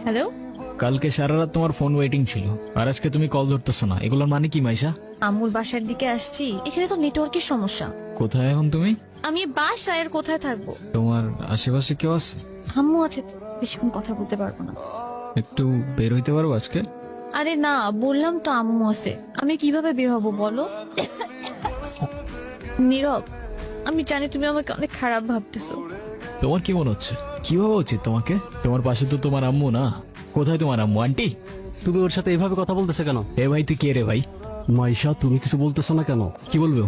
Hello, কালকে সারা রাত তোমার ফোন ওয়েটিং ছিল, আর আজকে তুমি কল ধরতেছো না, এগুলোর মানে কি মাইশা? আম্মুর বাসার দিকে আসছি। এখানে তো নেটওয়ার্কের সমস্যা। কোথায় এখন তুমি? আমি বাসায়, আর কোথায় থাকবো? তোমার আশেপাশে কেউ আছে? আম্মু আছে তো, বেশিক্ষণ কথা বলতে পারবো না। একটু বের হইতে পারবো আজকে? আরে না, বললাম তো আম্মু আছে, আমি কিভাবে বের হবো বলো? নীরব, আমি জানি তুমি আমাকে অনেক খারাপ ভাবতেছো। তোমার কি মনে হচ্ছে? কি ভাবা উচিত তোমাকে? তোমার পাশে তো তোমার আম্মু না। কোথায় তোমার আম্মু? আন্টি? তুমি ওর সাথে এভাবে কথা বলতেছে কেন? এ ভাই, তুই কে রে ভাই? মাইশা, তুমি কিছু বলতেছো না কেন? কি বলবো?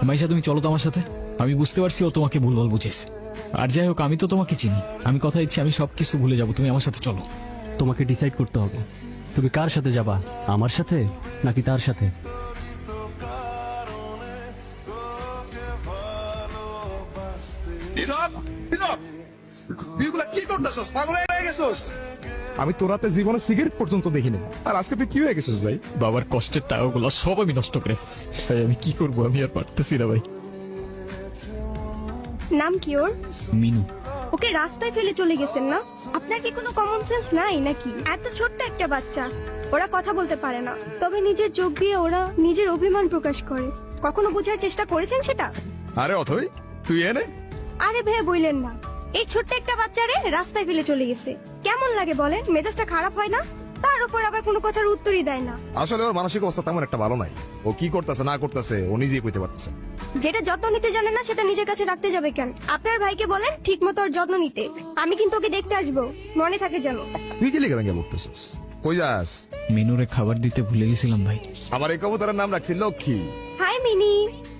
মাইশা, তুমি চলো তো আমার সাথে। আমি বুঝতে পারছি ও তোমাকে ভুলভাল বুঝেছে। আর যাই হোক, আমি তো তোমাকে চিনি। আমি কথা দিচ্ছি, আমি সবকিছু ভুলে যাবো, তুমি আমার সাথে চলো। তোমাকে ডিসাইড করতে হবে, তুমি কার সাথে যাবা, আমার সাথে নাকি তার সাথে? নীরব, নীরব, তুই এগুলা কি করতেছস? পাগল হয়ে গেছস? আমি তোর রাতে জীবনে সিগারেট পর্যন্ত দেখিনি, আর আজকে তুই কি হয়ে গেছিস ভাই? বাবার কষ্টের টাকাগুলো সব আমি নষ্ট করে ফেলছি ভাই। আমি কি করবো? আমি আর পারতেছি না ভাই। নাম কি ওর? মিনু। ওকে রাস্তায় ফেলে চলে গেছেন না? আপনার কি কোনো কমন সেন্স নাই নাকি? এত ছোট্ট একটা বাচ্চা, ওরা কথা বলতে পারে না, তবে নিজের চোখ দিয়ে ওরা নিজের অভিমান প্রকাশ করে। কখনো বোঝার চেষ্টা করেছেন সেটা? আরে অথই, তুই এনে আরে ভেবে বইলেন না, এই ছোট্ট একটা বাচ্চারে রাস্তায় ফেলে চলে গেছে। কেমন লাগে বলেন? মেজাজটা খারাপ হয় না? তার উপর আবার কোনো কথার উত্তরই দেয় না। আসলে ওর মানসিক অবস্থা তেমন একটা ভালো নাই। ও কি করতেছে না করতেছে ও নিজেই কইতে পারতেছে। যেটা যত্ন নিতে জানে না সেটা নিজের কাছে রাখতে যাবে কেন? আপনার ভাইকে বলেন ঠিক মতো ওর যত্ন নিতে। আমি কিন্তু ওকে দেখতে আসবো, মনে থাকে যেন। তুই কি লিখে ভেঙে বলতেছিস? কই যাস? মিনুরে খাবার দিতে ভুলে গেছিলাম ভাই। আমার এই কবুতরের নাম রাখছি লক্ষ্মী। হাই মিনি,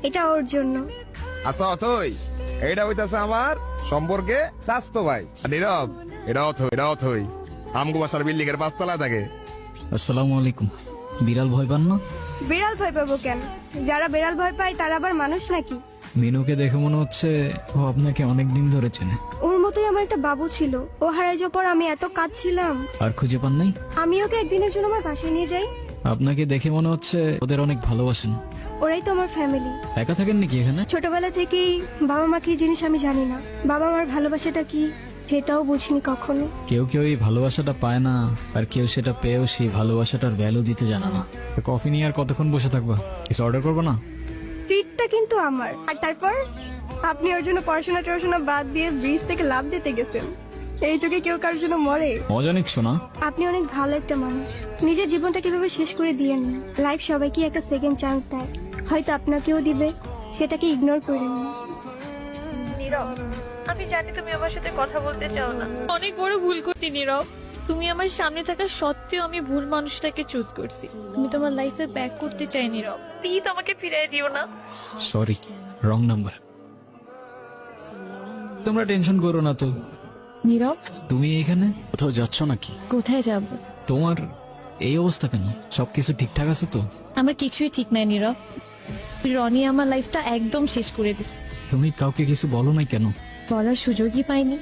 এটা ওর জন্য। আচ্ছা অথই, এইটা হইতাছে আমার সম্পর্কে স্বাস্থ্য ভাই। আর নীরব, এটা অথই আমগো বাসার বিল্ডিং এর 5 তলায় থাকে। আসসালামু আলাইকুম। বিড়াল ভয় পান না? বিড়াল ভয় পাবো কেন? যারা বিড়াল ভয় পায় তারা আবার মানুষ নাকি? মিনুকে দেখে মনে হচ্ছে ও আপনাকে অনেক দিন ধরে চেনে। ওর মতোই আমার একটা বাবু ছিল, ও হারাই যাওয়ার পর আমি এত কাঁদছিলাম। আর খুঁজে পান নাই? আমি ওকে একদিনের জন্য আমার বাসায় নিয়ে যাই। আপনাকে দেখে মনে হচ্ছে ওদের অনেক ভালোবাসেন। ওরাই তো আমার ফ্যামিলি। একা থাকেন নাকি এখানে? ছোটবেলা থেকেই বাবা মা কি জিনিস আমি জানি না, বাবা মার ভালোবাসাটা কি সেটাও বুঝিনি কখনো। কেউ কেউ এই ভালোবাসাটা পায় না, আর কেউ সেটা পেয়েও সেই ভালোবাসাটার ভ্যালু দিতে জানে না। তো কফি নিয়ে আর কতক্ষণ বসে থাকবা? কিছু অর্ডার করবো না? ট্রিটটা কিন্তু আমার। আর তারপর আপনি ওর জন্য পড়াশোনা বাদ দিয়ে ব্রিজ থেকে লাফ দিতে গেছেন। এই যুগে কেউ কারোর জন্য মরে? মজা নিচ্ছ না? আপনি অনেক ভালো একটা মানুষ। নিজের জীবনটা কিভাবে শেষ করে দিয়েন না। লাইফ সবাইকে একটা সেকেন্ড চান্স দেয়, হয়তো আপনাকেও দিবে, সেটাকে ইগনোর করেন না। আমি জানি তুমি আমার সাথে কথা বলতে চাও না। অনেক বড় ভুল করছি নীরব। তুমি আমার সামনে থাকা সত্ত্বেও আমি ভুল মানুষটাকে চুজ করছি। আমি তোমার লাইফে ব্যাক করতে চাই নীরব, প্লিজ আমাকে ফিরিয়ে দিও না। Sorry, wrong number. তোমরা টেনশন করো না তো। নীরব, তুমি এখানে কোথাও যাচ্ছ নাকি? কোথায় যাব? তোমার এই অবস্থা কেন? সবকিছু ঠিকঠাক আছে তো? আমার কিছুই ঠিক নাই নীরব। রনি আমার লাইফটা একদম শেষ করে দিছে। তুমি কাউকে কিছু বলো নাই কেন? বলার সুযোগই পাইনি।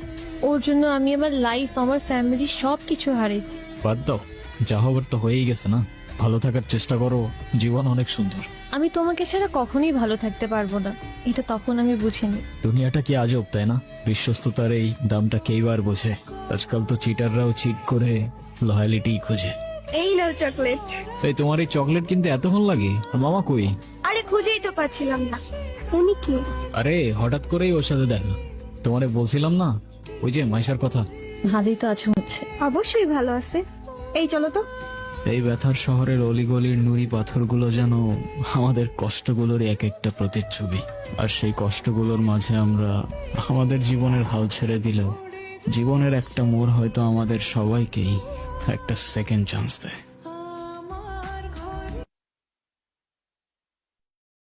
ওর জন্য আমি আমার লাইফ, আমার ফ্যামিলি সবকিছু হারাইছি। বাদ দাও, যা হবার তো হয়েই গেছে না। ভালো থাকার চেষ্টা করো, জীবন অনেক সুন্দর। আমি তোমাকে ছাড়া কখনোই ভালো থাকতে পারবো না, এটা তখন আমি বুঝিনি। দুনিয়াটা কি আজব, তাই না? বিশ্বস্ততার এই দামটা কেইবার বোঝে? আজকাল তো চিটাররাও চিট করে লয়ালিটি খোঁজে। এই নাও চকলেট। এই তোমার এই চকলেট কিনতে এতক্ষণ লাগে? আর মামা কই? আরে খুঁজেই তো পাচ্ছিলাম না। উনি কে? আরে হঠাৎ করেই ওর সাথে দেখা। তোমারে বলছিলাম না, ওই যে মাইশার কথা। ভালোই তো আছো হচ্ছে। অবশ্যই ভালো আছে। এই চলো তো। এই ব্যথার শহরের অলিগলির নুড়ি পাথরগুলো যেন আমাদের কষ্টগুলোর এক একটা প্রতিচ্ছবি। আর সেই কষ্টগুলোর মাঝে আমরা আমাদের জীবনের হাল ছেড়ে দিলেও জীবনের একটা মোড় হয়তো আমাদের সবাইকেই একটা সেকেন্ড চান্স দেয়।